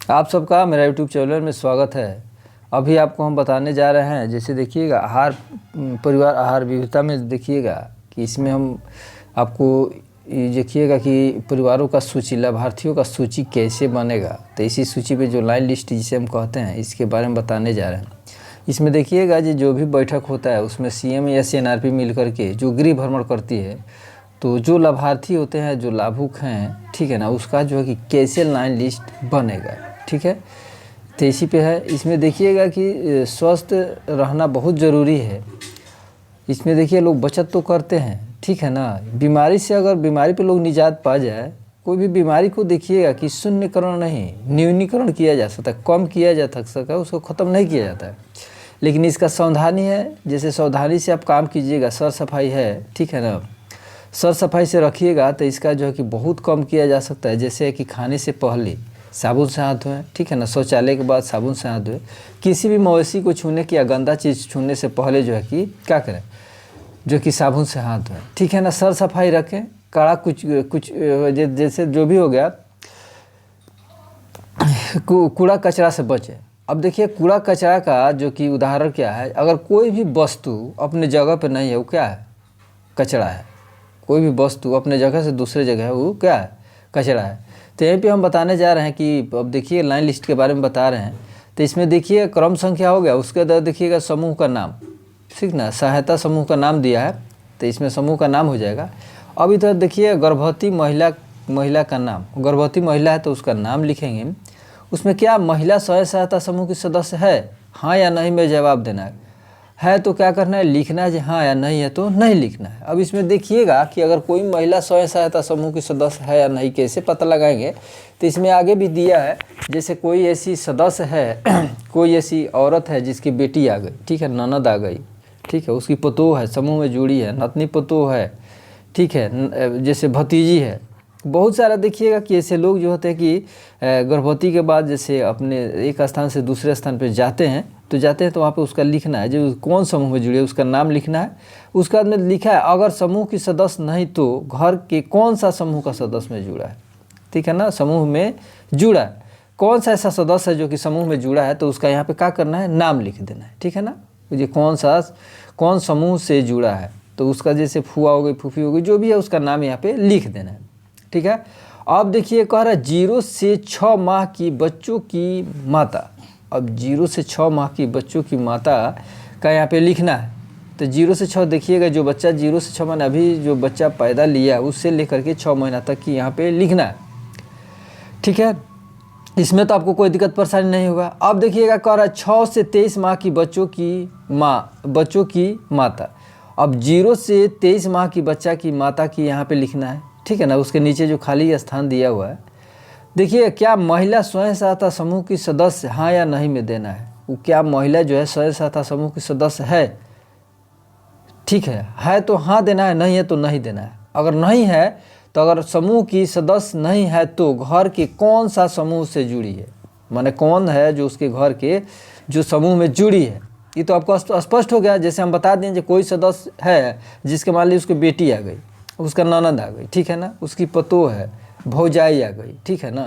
आप सबका मेरा यूट्यूब चैनल में स्वागत है। अभी आपको हम बताने जा रहे हैं, जैसे देखिएगा परिवार आहार विविधता में देखिएगा कि इसमें हम आपको ये देखिएगा कि परिवारों का सूची, लाभार्थियों का सूची कैसे बनेगा। तो इसी सूची पे जो लाइन लिस्ट जिसे हम कहते हैं, इसके बारे में बताने जा रहे हैं। इसमें देखिएगा जो भी बैठक होता है उसमें सीएम या सीएनआरपी मिल करके जो गृह भ्रमण करती है, तो जो लाभार्थी होते हैं, जो लाभुक हैं, ठीक है ना, उसका जो है कि कैसे लाइन लिस्ट बनेगा, ठीक है। तो इसी पे है। इसमें देखिएगा कि स्वस्थ रहना बहुत ज़रूरी है। इसमें देखिए लोग बचत तो करते हैं, ठीक है ना। बीमारी से अगर बीमारी पे लोग निजात पा जाए, कोई भी बीमारी को देखिएगा कि शून्यकरण नहीं, न्यूनीकरण किया जा सकता है, कम किया जा सकता है, उसको ख़त्म नहीं किया जाता है। लेकिन इसका सावधानी है, जैसे सावधानी से आप काम कीजिएगा, सर सफाई है, ठीक है ना, सर सफाई से रखिएगा तो इसका जो है कि बहुत कम किया जा सकता है। जैसे कि खाने से पहले साबुन से हाथ धोएं, ठीक है ना, शौचालय के बाद साबुन से हाथ धोएं। किसी भी मवेशी को छूने की या गंदा चीज़ छूने से पहले जो है कि क्या करें, जो कि साबुन से हाथ धोएं, ठीक है ना। सर सफाई रखें, कड़ा कुछ जैसे जो भी हो गया, कूड़ा कचरा से बचें। अब देखिए कूड़ा कचरा का जो कि उदाहरण क्या है, अगर कोई भी वस्तु अपने जगह पर नहीं है, वो क्या है, कचरा है। कोई भी वस्तु अपने जगह से दूसरे जगह है, वो क्या है, कचरा है। तो यहीं पे हम बताने जा रहे हैं कि अब देखिए लाइन लिस्ट के बारे में बता रहे हैं। तो इसमें देखिए क्रम संख्या हो गया, उसके बाद देखिएगा समूह का नाम, ठीक ना, सहायता समूह का नाम दिया है, तो इसमें समूह का नाम हो जाएगा। अब इधर देखिए गर्भवती महिला का नाम, गर्भवती महिला है तो उसका नाम लिखेंगे। उसमें क्या महिला स्वयं सहायता समूह की सदस्य है, हाँ या नहीं में जवाब देना है तो क्या करना है, लिखना है, हाँ या नहीं है तो नहीं लिखना है। अब इसमें देखिएगा कि अगर कोई महिला स्वयं सहायता समूह की सदस्य है या नहीं, कैसे पता लगाएंगे, तो इसमें आगे भी दिया है। जैसे कोई ऐसी सदस्य है कोई ऐसी औरत है जिसकी बेटी आ गई, ठीक है, ननद आ गई, ठीक है, उसकी पतोह है, समूह में जुड़ी है, नतनी पतोह है, ठीक है, जैसे भतीजी है। बहुत सारा देखिएगा कि ऐसे लोग जो होते हैं कि गर्भवती के बाद जैसे अपने एक स्थान से दूसरे स्थान पर जाते हैं तो वहाँ पे उसका लिखना है, जो कौन समूह में जुड़े उसका नाम लिखना है। उसके बाद में लिखा है अगर समूह की सदस्य नहीं तो घर के कौन सा समूह का सदस्य में जुड़ा है, ठीक है ना, समूह में जुड़ा है, कौन सा ऐसा सदस्य है जो कि समूह में जुड़ा है, तो उसका यहाँ पे क्या करना है, नाम लिख देना है, ठीक है ना। ये कौन समूह से जुड़ा है, तो उसका जैसे फुआ हो गई, फूफी हो गई, जो भी है उसका नाम यहाँ पे लिख देना है, ठीक है। अब देखिए कह रहा है 0 से 6 माह की बच्चों की माता। अब 0 से 6 माह की बच्चों की माता का यहाँ पे लिखना है। तो 0 से 6 देखिएगा, जो बच्चा 0 से 6 महीने अभी जो बच्चा पैदा लिया उससे लेकर के 6 महीना तक की यहाँ पे लिखना है, ठीक है। इसमें तो आपको कोई दिक्कत परेशानी नहीं होगा। अब देखिएगा कह रहा है 6 से 23 माह की बच्चों की माता। अब 0 से 23 माह की बच्चा की माता की यहाँ पे लिखना है, ठीक है ना। उसके नीचे जो खाली स्थान दिया हुआ है, देखिए क्या महिला स्वयं सहायता समूह की सदस्य, हाँ या नहीं में देना है। वो क्या महिला जो है स्वयं सहायता समूह की सदस्य है, ठीक है तो हाँ देना है, नहीं है तो नहीं देना है। अगर नहीं है तो अगर समूह की सदस्य नहीं है तो घर के कौन सा समूह से जुड़ी है, माने कौन है जो उसके घर के जो समूह में जुड़ी है। ये तो आपको स्पष्ट हो गया। जैसे हम बता दें जो कोई सदस्य है जिसके मान लीजिए उसकी बेटी आ गई, उसका ननद आ गई, ठीक है ना, उसकी पतोह है, भौजाई आ गई, ठीक है ना,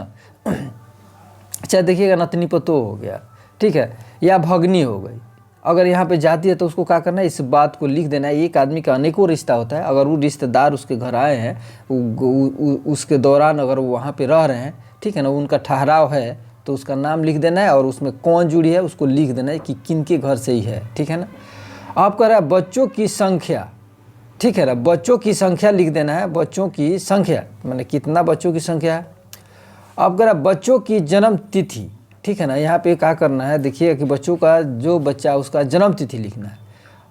अच्छा देखिएगा नतनी पतोह हो गया, ठीक है, या भगनी हो गई। अगर यहाँ पे जाती है तो उसको क्या करना है, इस बात को लिख देना है। एक आदमी का अनेकों रिश्ता होता है, अगर वो रिश्तेदार उसके घर आए हैं, उसके दौरान अगर वो वहाँ पे रह रहे हैं, ठीक है ना, उनका ठहराव है, तो उसका नाम लिख देना है और उसमें कौन जुड़ी है उसको लिख देना है कि किन के घर से ही है, ठीक है ना। आप कह रहे हैं बच्चों की संख्या, ठीक है ना, बच्चों की संख्या लिख देना है, बच्चों की संख्या माने कितना बच्चों की संख्या है। अब कह रहा है बच्चों की जन्म तिथि, ठीक है ना, यहाँ पे क्या करना है, देखिए कि बच्चों का जो बच्चा उसका जन्म तिथि लिखना है।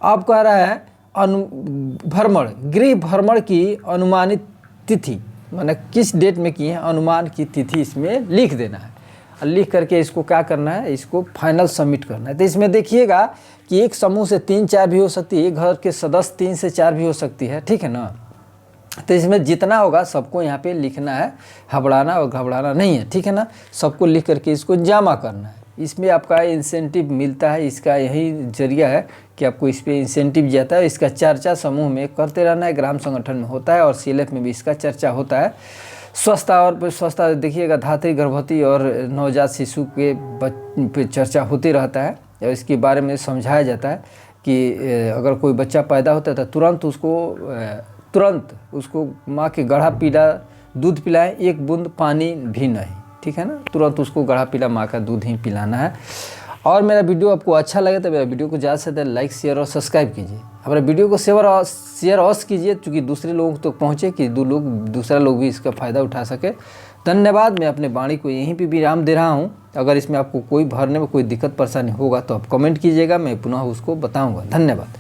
अब कह रहा है गृह भ्रमण की अनुमानित तिथि, माने किस डेट में किए हैं, अनुमान की तिथि इसमें लिख देना है। और लिख करके इसको क्या करना है, इसको फाइनल सबमिट करना है। तो इसमें देखिएगा कि एक समूह से 3-4 भी हो सकती है, घर के सदस्य 3 से 4 भी हो सकती है, ठीक है ना। तो इसमें जितना होगा सबको यहाँ पे लिखना है, हबड़ाना और घबराना नहीं है, ठीक है ना। सबको लिख करके इसको जमा करना है। इसमें आपका इंसेंटिव मिलता है, इसका यही जरिया है कि आपको इस पर इंसेंटिव जाता है। इसका चर्चा समूह में करते रहना है, ग्राम संगठन में होता है और सीएलएफ में भी इसका चर्चा होता है। स्वस्थता और स्वस्थता देखिएगा, धात्री, गर्भवती और नवजात शिशु के पे चर्चा होती रहता है और इसके बारे में समझाया जाता है कि अगर कोई बच्चा पैदा होता है तो तुरंत उसको माँ के गाढ़ा पीला दूध पिलाएं, एक बूंद पानी भी नहीं, ठीक है ना। तुरंत उसको गाढ़ा पीला माँ का दूध ही पिलाना है। और मेरा वीडियो आपको अच्छा लगे तो मेरा वीडियो को ज़्यादा से ज़्यादा लाइक, शेयर और सब्सक्राइब कीजिए। हमारे वीडियो को शेयर और कीजिए, क्योंकि दूसरे लोगों तक तो पहुँचे कि दूसरा लोग भी इसका फ़ायदा उठा सके। धन्यवाद। मैं अपने वाणी को यहीं पे विराम दे रहा हूँ। अगर इसमें आपको कोई भरने में कोई दिक्कत परेशानी होगा तो आप कमेंट कीजिएगा, मैं पुनः उसको बताऊँगा। धन्यवाद।